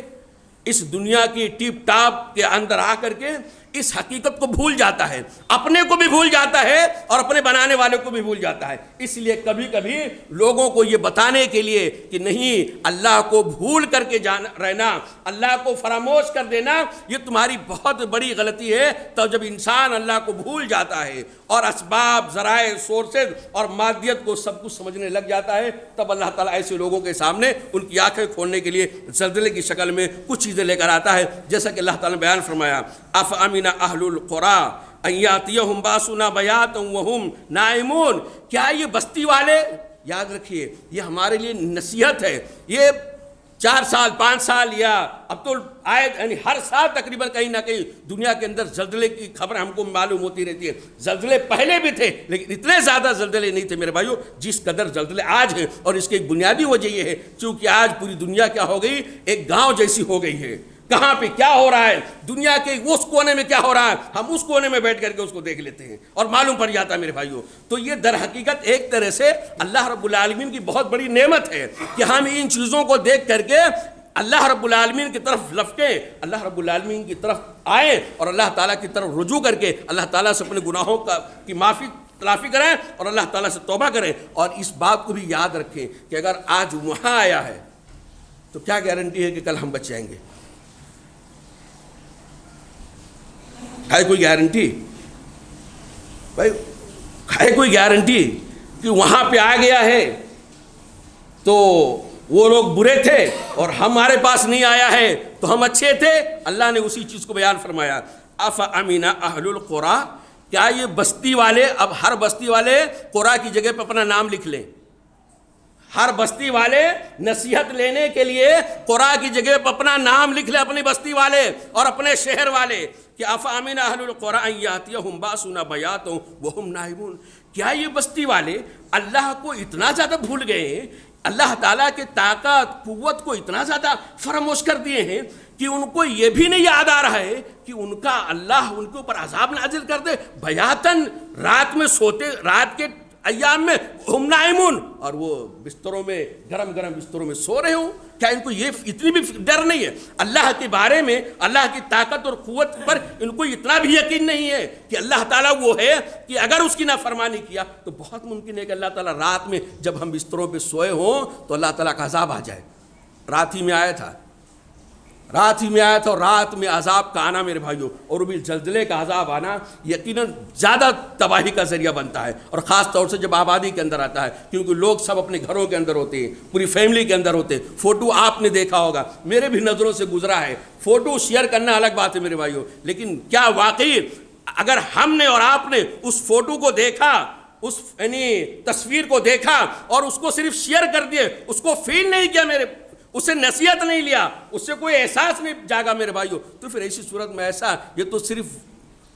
اس دنیا کی ٹیپ ٹاپ کے اندر آ کر کے اس حقیقت کو بھول جاتا ہے، اپنے کو بھی بھول جاتا ہے اور اپنے بنانے والے کو بھی بھول جاتا ہے۔ اس لیے کبھی کبھی لوگوں کو یہ بتانے کے لیے کہ نہیں، اللہ کو بھول کر کے رہنا، اللہ کو فراموش کر دینا، یہ تمہاری بہت بڑی غلطی ہے۔ تو جب انسان اللہ کو بھول جاتا ہے اور اسباب، ذرائع، سورسز اور مادیت کو سب کچھ سمجھنے لگ جاتا ہے، تب اللہ تعالیٰ ایسے لوگوں کے سامنے ان کی آنکھیں کھولنے کے لیے زلزلے کی شکل میں کچھ چیزیں لے کر آتا ہے، جیسا کہ اللہ تعالیٰ نے بیان فرمایا افامن اہل القری ان یاتیہم باسنا بیاتا وہم نائمون، کیا یہ بستی والے، یاد رکھیے یہ ہمارے لیے نصیحت ہے، یہ 4 سال 5 سال یا اب تو آیت یعنی ہر سال تقریباً کہیں نہ کہیں دنیا کے اندر زلزلے کی خبر ہم کو معلوم ہوتی رہتی ہے۔ زلزلے پہلے بھی تھے لیکن اتنے زیادہ زلزلے نہیں تھے میرے بھائیو جس قدر زلزلے آج ہیں، اور اس کی ایک بنیادی وجہ یہ ہے چونکہ آج پوری دنیا کیا ہو گئی، ایک گاؤں جیسی ہو گئی ہے۔ کہاں پہ کیا ہو رہا ہے، دنیا کے اس کونے میں کیا ہو رہا ہے، ہم اس کونے میں بیٹھ کر کے اس کو دیکھ لیتے ہیں اور معلوم پڑ جاتا ہے میرے بھائیوں۔ تو یہ در حقیقت ایک طرح سے اللہ رب العالمین کی بہت بڑی نعمت ہے کہ ہم ان چیزوں کو دیکھ کر کے اللہ رب العالمین کی طرف لپکیں، اللہ رب العالمین کی طرف آئیں اور اللہ تعالیٰ کی طرف رجوع کر کے اللہ تعالیٰ سے اپنے گناہوں کی معافی تلافی کریں اور اللہ تعالیٰ سے توبہ کریں۔ اور اس بات کو بھی یاد رکھیں کہ اگر آج وہاں آیا ہے تو کیا گارنٹی ہے کہ کل ہم بچ جائیں گے؟ ہے کوئی گارنٹی بھائی؟ ہے کوئی گارنٹی کہ وہاں پہ آ گیا ہے تو وہ لوگ برے تھے اور ہمارے پاس نہیں آیا ہے تو ہم اچھے تھے؟ اللہ نے اسی چیز کو بیان فرمایا افامن اہل القری، کیا یہ بستی والے، اب ہر بستی والے قری کی جگہ پہ اپنا نام لکھ لیں، ہر بستی والے نصیحت لینے کے لیے قری کی جگہ پہ اپنا نام لکھ لیں، اپنی بستی والے اور اپنے شہر والے، کہ افامن اہل القری ان یاتیہم باسنا بیاتا وہم نائمون، کیا یہ بستی والے اللہ کو اتنا زیادہ بھول گئے ہیں، اللہ تعالیٰ کے طاقت قوت کو اتنا زیادہ فراموش کر دیے ہیں کہ ان کو یہ بھی نہیں یاد آ رہا ہے کہ ان کا اللہ ان کے اوپر عذاب نازل کر دے، بیاتن رات میں سوتے، رات کے ایام میں ہم نائمون، اور وہ بستروں میں گرم گرم بستروں میں سو رہے ہوں، کیا ان کو یہ اتنی بھی ڈر نہیں ہے اللہ کے بارے میں، اللہ کی طاقت اور قوت پر ان کو اتنا بھی یقین نہیں ہے کہ اللہ تعالیٰ وہ ہے کہ اگر اس کی نافرمانی کیا تو بہت ممکن ہے کہ اللہ تعالیٰ رات میں جب ہم بستروں پہ سوئے ہوں تو اللہ تعالیٰ کا عذاب آ جائے۔ رات ہی میں آیا تھا اور رات میں عذاب کا آنا میرے بھائیوں، اور بھی زلزلے کا عذاب آنا یقیناً زیادہ تباہی کا ذریعہ بنتا ہے، اور خاص طور سے جب آبادی کے اندر آتا ہے، کیونکہ لوگ سب اپنے گھروں کے اندر ہوتے ہیں، پوری فیملی کے اندر ہوتے ہیں۔ فوٹو آپ نے دیکھا ہوگا، میرے بھی نظروں سے گزرا ہے، فوٹو شیئر کرنا الگ بات ہے میرے بھائیوں، لیکن کیا واقعی اگر ہم نے اور آپ نے اس فوٹو کو دیکھا، اس یعنی تصویر کو دیکھا اور اس کو صرف شیئر کر دیے، اس کو فیل نہیں کیا، اس سے نصیحت نہیں لیا، اس سے کوئی احساس نہیں جاگا میرے بھائیوں، تو پھر ایسی صورت میں ایسا یہ تو صرف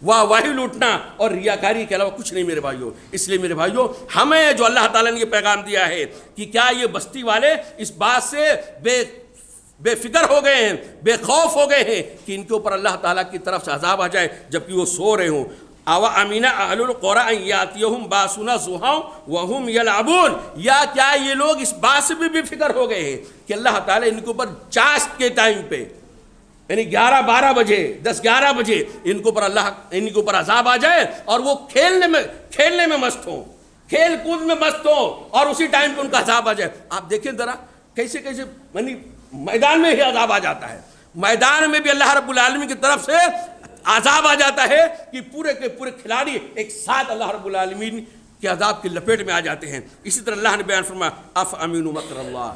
واہی لوٹنا اور ریاکاری کے علاوہ کچھ نہیں میرے بھائیوں۔ اس لیے میرے بھائیوں ہمیں جو اللہ تعالیٰ نے یہ پیغام دیا ہے کہ کیا یہ بستی والے اس بات سے بے فکر ہو گئے ہیں، بے خوف ہو گئے ہیں کہ ان کے اوپر اللہ تعالیٰ کی طرف سے عذاب آ جائے جبکہ وہ سو رہے ہوں۔ اوامن اہل القری ان یاتیہم باسنا ضحی وہم یلعبون، یا کیا یہ لوگ اس بات سے بھی بے فکر ہو گئے ہیں کہ اللہ تعالیٰ ان کے اوپر چاشت کے ٹائم پہ یعنی 11-12 بجے 10-11 بجے ان کے اوپر عذاب آ جائے اور وہ کھیلنے میں مست ہوں، کھیل کود میں مست ہوں اور اسی ٹائم پہ ان کا عذاب آ جائے۔ آپ دیکھیں ذرا کیسے یعنی میدان میں ہی عذاب آ جاتا ہے، میدان میں بھی اللہ رب العالمین کی طرف سے عذاب آ جاتا ہے کہ پورے کے پورے کھلاڑی ایک ساتھ اللہ رب العالمین کے عذاب کی لپیٹ میں آ جاتے ہیں۔ اسی طرح اللہ نے بیان فرمایا افامنوا مکر اللہ،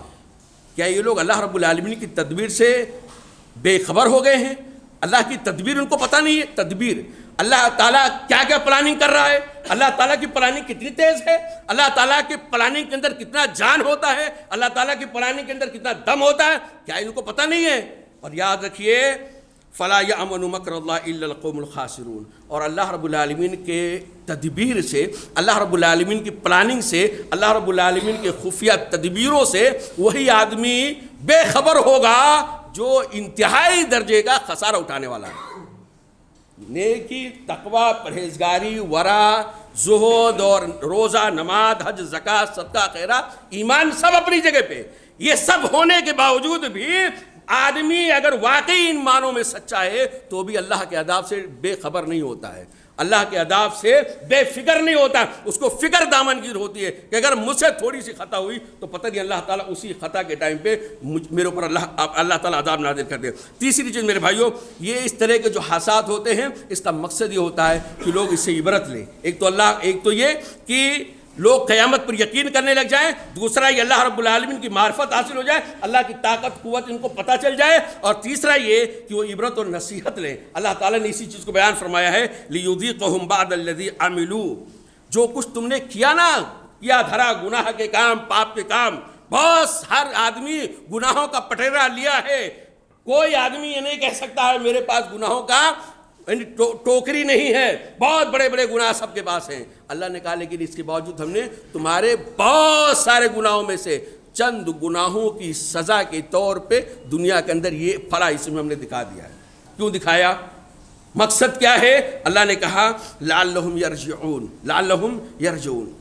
کیا یہ لوگ اللہ رب العالمین کی تدبیر سے بے خبر ہو گئے ہیں؟ اللہ کی تدبیر ان کو پتہ نہیں ہے؟ تدبیر اللہ تعالیٰ کیا کیا پلاننگ کر رہا ہے، اللہ تعالیٰ کی پلاننگ کتنی تیز ہے، اللہ تعالیٰ کی پلاننگ کے اندر کتنا جان ہوتا ہے، اللہ تعالیٰ کی پلاننگ کے اندر کتنا دم ہوتا ہے، کیا ان کو پتہ نہیں ہے؟ اور یاد رکھیے فلا یأمن مکر اللہ الا القوم الخاسرون، اور اللہ رب العالمین کے تدبیر سے، اللہ رب العالمین کی پلاننگ سے، اللہ رب العالمین کے خفیہ تدبیروں سے وہی آدمی بے خبر ہوگا جو انتہائی درجے کا خسارہ اٹھانے والا ہے۔ نیکی، تقوی، پرہیزگاری، ورع، زہد اور روزہ، نماز، حج، زکوٰۃ، صدقہ، خیرات، ایمان سب اپنی جگہ پہ، یہ سب ہونے کے باوجود بھی آدمی اگر واقعی ان معنوں میں سچا ہے تو بھی اللہ کے عذاب سے بے خبر نہیں ہوتا ہے، اللہ کے عذاب سے بے فکر نہیں ہوتا، اس کو فکر دامنگیر ہوتی ہے کہ اگر مجھ سے تھوڑی سی خطا ہوئی تو پتہ نہیں اللہ تعالیٰ اسی خطا کے ٹائم پہ میرے اوپر اللہ تعالیٰ عذاب نازل کر دے۔ تیسری چیز میرے بھائیوں، یہ اس طرح کے جو حادثات ہوتے ہیں اس کا مقصد یہ ہوتا ہے کہ لوگ اس سے عبرت لیں۔ ایک تو یہ کہ لوگ قیامت پر یقین کرنے لگ جائیں، دوسرا یہ اللہ رب العالمین کی معرفت حاصل ہو جائے، اللہ کی طاقت قوت ان کو پتہ چل جائے، اور تیسرا یہ کہ وہ عبرت اور نصیحت لیں۔ اللہ تعالیٰ نے اسی چیز کو بیان فرمایا ہے لِيُذِيقَهُمْ بَعْدَ الَّذِي عَمِلُوا، جو کچھ تم نے کیا نا، کیا دھرا گناہ کے کام، پاپ کے کام، بس ہر آدمی گناہوں کا پٹیرا لیا ہے، کوئی آدمی یہ نہیں کہہ سکتا ہے میرے پاس گناہوں کا ٹوکری نہیں ہے، بہت بڑے بڑے گناہ سب کے پاس ہیں۔ اللہ نے کہا لیکن اس کے باوجود ہم نے تمہارے بہت سارے گناہوں میں سے چند گناہوں کی سزا کے طور پہ دنیا کے اندر یہ فلاں اس میں ہم نے دکھا دیا ہے۔ کیوں دکھایا؟ مقصد کیا ہے؟ اللہ نے کہا لعلہم یرجعون، لعلہم یرجعون،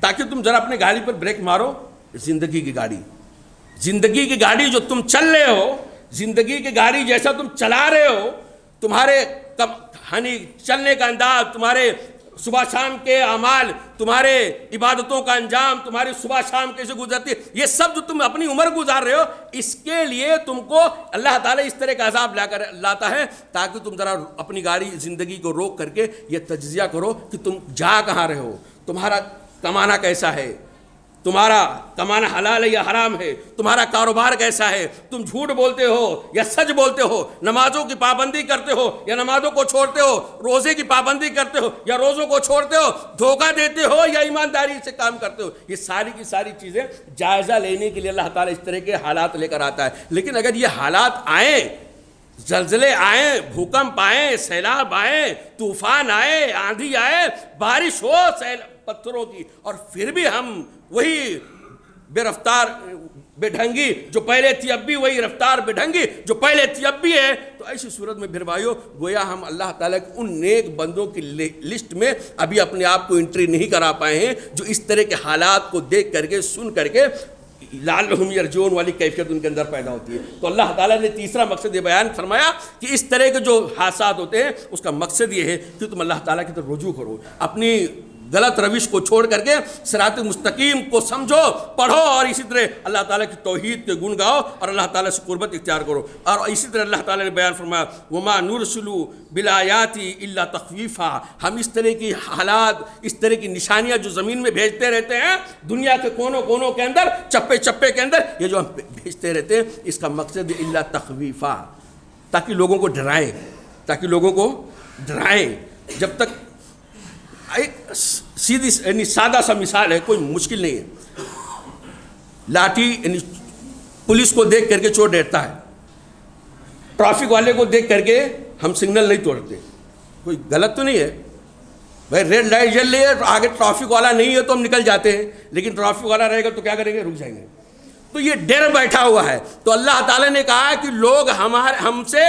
تاکہ تم ذرا اپنے گاڑی پر بریک مارو۔ زندگی کی گاڑی جو تم چل رہے ہو، زندگی کی گاڑی جیسا تم چلا رہے ہو، تمہارے چلنے کا انداز، تمہارے صبح شام کے اعمال، تمہارے عبادتوں کا انجام، تمہاری صبح شام کیسے گزرتی ہے، یہ سب جو تم اپنی عمر گزار رہے ہو، اس کے لیے تم کو اللہ تعالیٰ اس طرح کا عذاب لاتا ہے تاکہ تم ذرا اپنی گاڑی زندگی کو روک کر کے یہ تجزیہ کرو کہ تم جا کہاں رہے ہو، تمہارا کمانا کیسا ہے، تمہارا کمانا حلال ہے یا حرام ہے، تمہارا کاروبار کیسا ہے، تم جھوٹ بولتے ہو یا سچ بولتے ہو، نمازوں کی پابندی کرتے ہو یا نمازوں کو چھوڑتے ہو، روزے کی پابندی کرتے ہو یا روزوں کو چھوڑتے ہو، دھوکہ دیتے ہو یا ایمانداری سے کام کرتے ہو۔ یہ ساری کی ساری چیزیں جائزہ لینے کے لیے اللہ تعالیٰ اس طرح کے حالات لے کر آتا ہے۔ لیکن اگر یہ حالات آئیں، زلزلے آئیں، بھوکمپ آئیں، سیلاب آئیں، طوفان آئے، آندھی آئے، بارش ہو پتھروں کی، اور پھر بھی ہم وہی بے رفتار بے ڈھنگی جو پہلے تھی اب بھی وہی رفتار بے ڈھنگی جو پہلے تھی اب بھی ہے، تو ایسی صورت میں پھر بھائیو گویا ہم اللہ تعالیٰ کے ان نیک بندوں کی لسٹ میں ابھی اپنے آپ کو انٹری نہیں کرا پائے ہیں جو اس طرح کے حالات کو دیکھ کر کے سن کر کے لعلہم یرجعون والی کیفیت ان کے اندر پیدا ہوتی ہے۔ تو اللہ تعالیٰ نے تیسرا مقصد یہ بیان فرمایا کہ اس طرح کے جو حادثات ہوتے ہیں اس کا مقصد یہ ہے کہ تم اللہ تعالیٰ کی طرف رجوع کرو، اپنی غلط روش کو چھوڑ کر کے صراط مستقیم کو سمجھو، پڑھو، اور اسی طرح اللہ تعالیٰ کی توحید کے گن گاؤ اور اللہ تعالیٰ سے قربت اختیار کرو۔ اور اسی طرح اللہ تعالیٰ نے بیان فرمایا وما نرسل بالآیات الا تخویفا، ہم اس طرح کی حالات، اس طرح کی نشانیاں جو زمین میں بھیجتے رہتے ہیں دنیا کے کونوں کونوں کے اندر، چپے چپے کے اندر، یہ جو ہم بھیجتے رہتے ہیں اس کا مقصد الا تخویفا، تاکہ لوگوں کو ڈرائیں، جب تک ایک سیدھی یعنی سادہ سا مثال ہے، کوئی مشکل نہیں ہے۔ لاٹھی یعنی پولیس کو دیکھ کر کے چور ڈرتا ہے، ٹریفک والے کو دیکھ کر کے ہم سگنل نہیں توڑتے، کوئی غلط تو نہیں ہے بھائی، ریڈ لائٹ جل رہی ہے آگے ٹریفک والا نہیں ہے تو ہم نکل جاتے ہیں، لیکن ٹریفک والا رہے گا تو کیا کریں گے؟ رک جائیں گے۔ تو یہ ڈر بیٹھا ہوا ہے۔ تو اللہ تعالیٰ نے کہا کہ لوگ ہم سے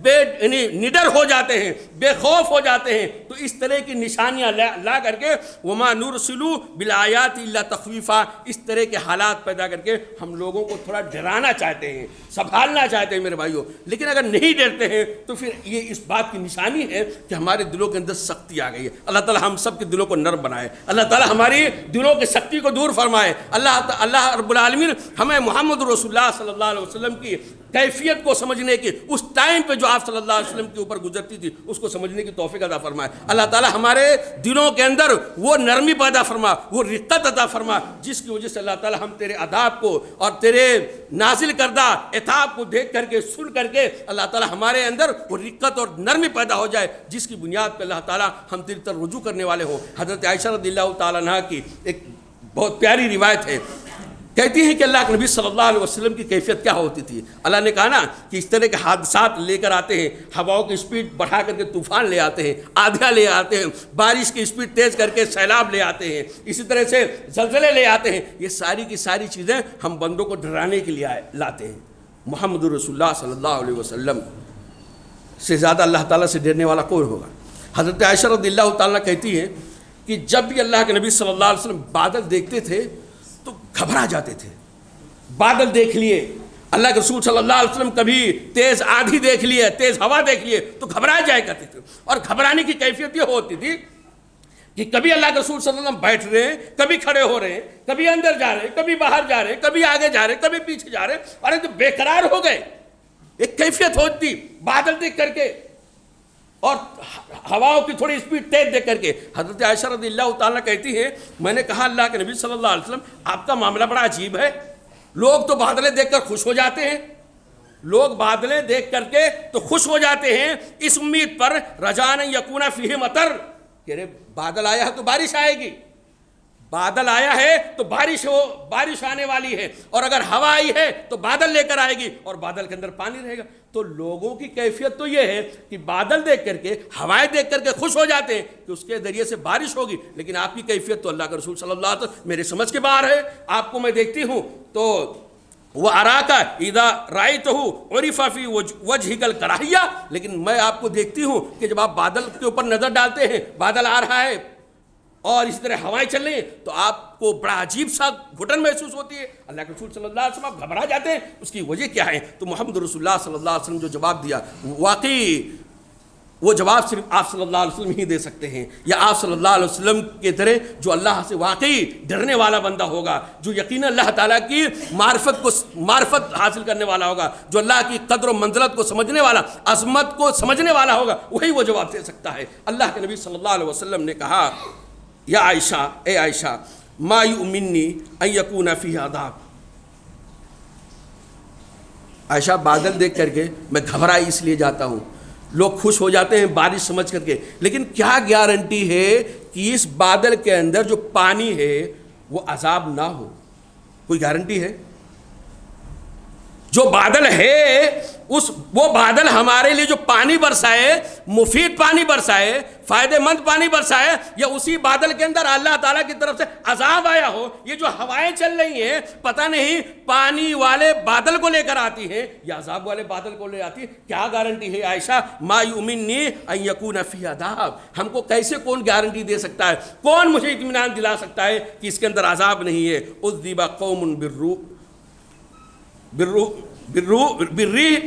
یعنی نڈر ہو جاتے ہیں، بے خوف ہو جاتے ہیں، تو اس طرح کی نشانیاں لا کر کے وما نرسل بالآیات الا تخویفا، اس طرح کے حالات پیدا کر کے ہم لوگوں کو تھوڑا ڈرانا چاہتے ہیں، سنبھالنا چاہتے ہیں میرے بھائیوں۔ لیکن اگر نہیں ڈرتے ہیں تو پھر یہ اس بات کی نشانی ہے کہ ہمارے دلوں کے اندر سختی آ گئی ہے۔ اللہ تعالیٰ ہم سب کے دلوں کو نرم بنائے، اللہ تعالیٰ ہماری دلوں کی سختی کو دور فرمائے۔ اللہ رب العالمین ہمیں محمد رسول اللہ صلی اللہ علیہ وسلم کی کیفیت کو سمجھنے کی، اس ٹائم پہ جو آپ صلی اللہ علیہ وسلم کے اوپر گزرتی تھی اس کو سمجھنے کی توفیق عطا فرمائے۔ اللہ تعالیٰ ہمارے دلوں کے اندر وہ نرمی پیدا فرما، وہ رقت عطا فرما، جس کی وجہ سے اللہ تعالیٰ ہم تیرے عذاب کو اور تیرے نازل کردہ عتاب کو دیکھ کر کے سن کر کے اللہ تعالیٰ ہمارے اندر وہ رقت اور نرمی پیدا ہو جائے، جس کی بنیاد پہ اللہ تعالیٰ ہم تیری طرف رجوع کرنے والے ہوں۔ حضرت عائشہ رضی اللہ تعالیٰ عنہا کی ایک بہت پیاری روایت ہے، کہتی ہیں کہ اللہ کے نبی صلی اللہ علیہ وسلم کی کیفیت کیا ہوتی تھی۔ اللہ نے کہا نا کہ اس طرح کے حادثات لے کر آتے ہیں، ہواؤں کی اسپیڈ بڑھا کر کے طوفان لے آتے ہیں، آندھیاں لے آتے ہیں، بارش کی اسپیڈ تیز کر کے سیلاب لے آتے ہیں، اسی طرح سے زلزلے لے آتے ہیں۔ یہ ساری کی ساری چیزیں ہم بندوں کو ڈرانے کے لیے لاتے ہیں۔ محمد رسول اللہ صلی اللہ علیہ وسلم سے زیادہ اللہ تعالیٰ سے ڈرنے والا کون ہوگا؟ حضرت عائشہ رضی اللہ تعالیٰ کہتی ہے کہ جب بھی اللہ کے نبی صلی اللہ علیہ وسلم بادل دیکھتے تھے تو گھبرا جاتے تھے۔ بادل دیکھ لیے، اللہ کے رسول صلی اللہ علیہ وسلم کبھی تیز آندھی دیکھ لیے، تیز ہوا دیکھ لیے تو گھبرا جایا کرتے تھے، اور گھبرانے کی کیفیت یہ ہوتی تھی کہ کبھی اللہ کے رسول صلی اللہ علیہ وسلم بیٹھ رہے ہیں، کبھی کھڑے ہو رہے ہیں، کبھی اندر جا رہے ہیں، کبھی باہر جا رہے ہیں، کبھی آگے جا رہے ہیں، کبھی پیچھے جا رہے ہیں، اور ایک بے قرار ہو گئے. ایک کیفیت ہوتی بادل دیکھ کر کے اور ہواؤں کی تھوڑی اسپیڈ تیز دیکھ کر کے. حضرت عائشہ رضی اللہ تعالیٰ کہتی ہیں میں نے کہا اللہ کے نبی صلی اللہ علیہ وسلم آپ کا معاملہ بڑا عجیب ہے، لوگ تو بادلیں دیکھ کر خوش ہو جاتے ہیں، لوگ بادلیں دیکھ کر کے تو خوش ہو جاتے ہیں اس امید پر رجاء ان یکون فیہ مطر، کہ بادل آیا ہے تو بارش آئے گی، بادل آیا ہے تو بارش آنے والی ہے، اور اگر ہوا آئی ہے تو بادل لے کر آئے گی اور بادل کے اندر پانی رہے گا. تو لوگوں کی کیفیت تو یہ ہے کہ بادل دیکھ کر کے، ہوائیں دیکھ کر کے خوش ہو جاتے ہیں کہ اس کے ذریعے سے بارش ہوگی، لیکن آپ کی کیفیت تو اللہ کے رسول صلی اللہ علیہ وسلم میرے سمجھ کے باہر ہے. آپ کو میں دیکھتی ہوں تو وہ اراکا اذا رأیتہ عرف فی وجہک الکراہیہ، لیکن میں آپ کو دیکھتی ہوں کہ جب آپ بادل کے اوپر نظر ڈالتے ہیں، بادل آ رہا ہے اور اسی طرح ہوائیں چل رہی ہیں تو آپ کو بڑا عجیب سا گھٹن محسوس ہوتی ہے. اللہ کے رسول صلی اللہ علیہ وسلم آپ گھبرا جاتے ہیں، اس کی وجہ کیا ہے؟ تو محمد رسول اللہ صلی اللہ علیہ وسلم جو جواب دیا، واقعی وہ جواب صرف آپ صلی اللہ علیہ وسلم ہی دے سکتے ہیں، یا آپ صلی اللہ علیہ وسلم کے طرح جو اللہ سے واقعی ڈرنے والا بندہ ہوگا، جو یقینا اللہ تعالیٰ کی معرفت حاصل کرنے والا ہوگا، جو اللہ کی قدر و منزلت کو سمجھنے والا، عظمت کو سمجھنے والا ہوگا، وہی وہ جواب دے سکتا ہے. اللہ کے نبی صلی اللہ علیہ وسلم نے کہا یا عائشہ، اے عائشہ ما یؤمنی ان یکون فیہ عذاب. عائشہ بادل دیکھ کر کے میں گھبرائی اس لیے جاتا ہوں، لوگ خوش ہو جاتے ہیں بارش سمجھ کر کے، لیکن کیا گارنٹی ہے کہ اس بادل کے اندر جو پانی ہے وہ عذاب نہ ہو؟ کوئی گارنٹی ہے؟ جو بادل ہے وہ بادل ہمارے لیے جو پانی برسائے، مفید پانی برسائے، فائدہ مند پانی برسائے، یا اسی بادل کے اندر اللہ تعالیٰ کی طرف سے عذاب آیا ہو؟ یہ جو ہوائیں چل رہی ہیں پتہ نہیں پانی والے بادل کو لے کر آتی ہیں یا عذاب والے بادل کو لے آتی ہیں. کیا گارنٹی ہے عائشہ؟ ما یؤمنی ان یکون فیہ عذاب. ہم کو کیسے کون گارنٹی دے سکتا ہے؟ کون مجھے اطمینان دلا سکتا ہے کہ اس کے اندر عذاب نہیں ہے؟ عذب قوم بالریح،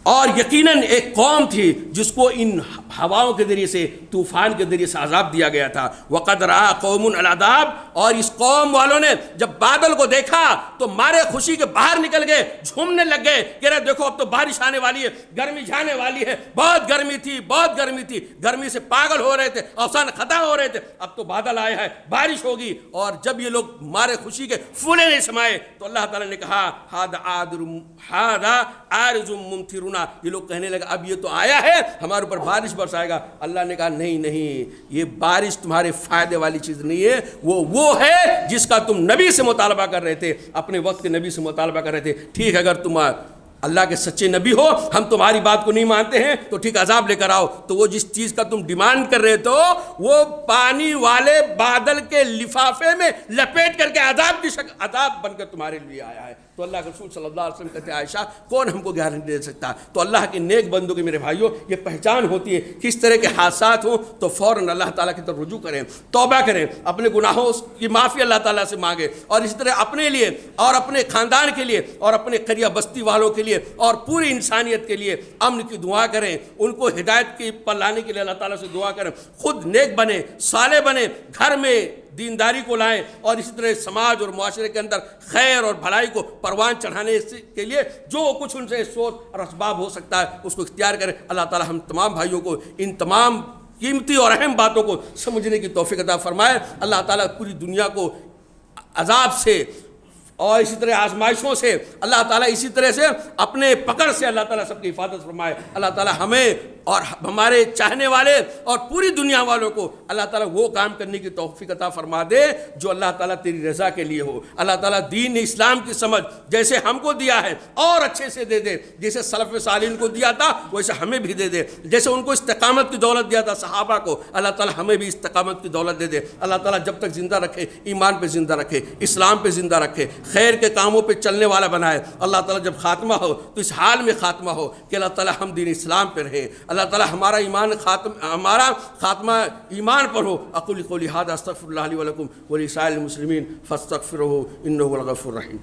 اور یقیناً ایک قوم تھی جس کو ان ہواؤں کے ذریعے سے، طوفان کے ذریعے سے عذاب دیا گیا تھا. وقد رأى قوم العذاب، اور اس قوم والوں نے جب بادل کو دیکھا تو مارے خوشی کے باہر نکل گئے، جھومنے لگ گئے کہ رہے دیکھو اب تو بارش آنے والی ہے، گرمی جانے والی ہے. بہت گرمی تھی، بہت گرمی تھی، گرمی سے پاگل ہو رہے تھے، اوسان خطا ہو رہے تھے، اب تو بادل آیا ہے، بارش ہوگی. اور جب یہ لوگ مارے خوشی کے پھولے نہیں سمائے تو اللہ تعالیٰ نے کہا ہذا عارض ممطرنا. یہ لوگ کہنے لگا اب یہ تو آیا ہے ہمارے اوپر بارش برسائے گا. اللہ نے کہا نہیں، یہ بارش تمہارے فائدے والی چیز نہیں ہے، وہ ہے جس کا تم نبی سے مطالبہ کر رہے تھے، اپنے وقت کے نبی سے مطالبہ کر رہے تھے. ٹھیک ہے، اگر تم اللہ کے سچے نبی ہو، ہم تمہاری بات کو نہیں مانتے ہیں تو ٹھیک عذاب لے کر آؤ. تو وہ جس چیز کا تم ڈیمانڈ کر رہے تو وہ پانی والے بادل کے لفافے میں لپیٹ کر کے عذاب بن کر تمہارے لیے آیا ہے. تو اللہ کے رسول صلی اللہ علیہ وسلم کہتے ہیں عائشہ کون ہم کو گارنٹی دے سکتا ہے؟ تو اللہ کے نیک بندوں کے میرے بھائیوں یہ پہچان ہوتی ہے کہ اس طرح کے حادثات ہوں تو فوراً اللہ تعالیٰ کی طرف رجوع کریں، توبہ کریں، اپنے گناہوں کی معافی اللہ تعالیٰ سے مانگیں، اور اسی طرح اپنے لیے اور اپنے خاندان کے لیے اور اپنے قریہ بستی والوں کے لیے اور پوری انسانیت کے لیے امن کی دعا کریں، ان کو ہدایت کی پر لانے کے لیے اللہ تعالیٰ سے دعا کریں. خود نیک بنیں، صالح بنیں، گھر میں دینداری کو لائیں، اور اسی طرح سماج اور معاشرے کے اندر خیر اور بھلائی کو پروان چڑھانے کے لیے جو کچھ ان سے سوچ اور اسباب ہو سکتا ہے اس کو اختیار کریں. اللہ تعالی ہم تمام بھائیوں کو ان تمام قیمتی اور اہم باتوں کو سمجھنے کی توفیق عطا فرمائے. اللہ تعالیٰ پوری دنیا کو عذاب سے اور اسی طرح آزمائشوں سے اللہ تعالیٰ اسی طرح سے اپنے پکڑ سے اللہ تعالیٰ سب کی حفاظت فرمائے. اللہ تعالیٰ ہمیں اور ہمارے چاہنے والے اور پوری دنیا والوں کو اللہ تعالیٰ وہ کام کرنے کی توفیق عطا فرما دے جو اللہ تعالیٰ تیری رضا کے لیے ہو. اللہ تعالیٰ دین اسلام کی سمجھ جیسے ہم کو دیا ہے اور اچھے سے دے دے، جیسے سلف صالحین کو دیا تھا ویسے ہمیں بھی دے دے، جیسے ان کو استقامت کی دولت دیا تھا صحابہ کو، اللہ تعالیٰ ہمیں بھی استقامت کی دولت دے دے. اللہ تعالیٰ جب تک زندہ رکھے ایمان پہ زندہ رکھے، اسلام پہ زندہ رکھے، خیر کے کاموں پہ چلنے والا بنائے. اللہ تعالیٰ جب خاتمہ ہو تو اس حال میں خاتمہ ہو کہ اللہ تعالیٰ ہم دین اسلام پہ رہیں، اللہ تعالیٰ ہمارا خاتمہ ایمان پر ہو. اقول قولی ھذا استغفر اللہ لی ولکم ولسائر المسلمین فاستغفروہ انہ هو الغفور الرحیم.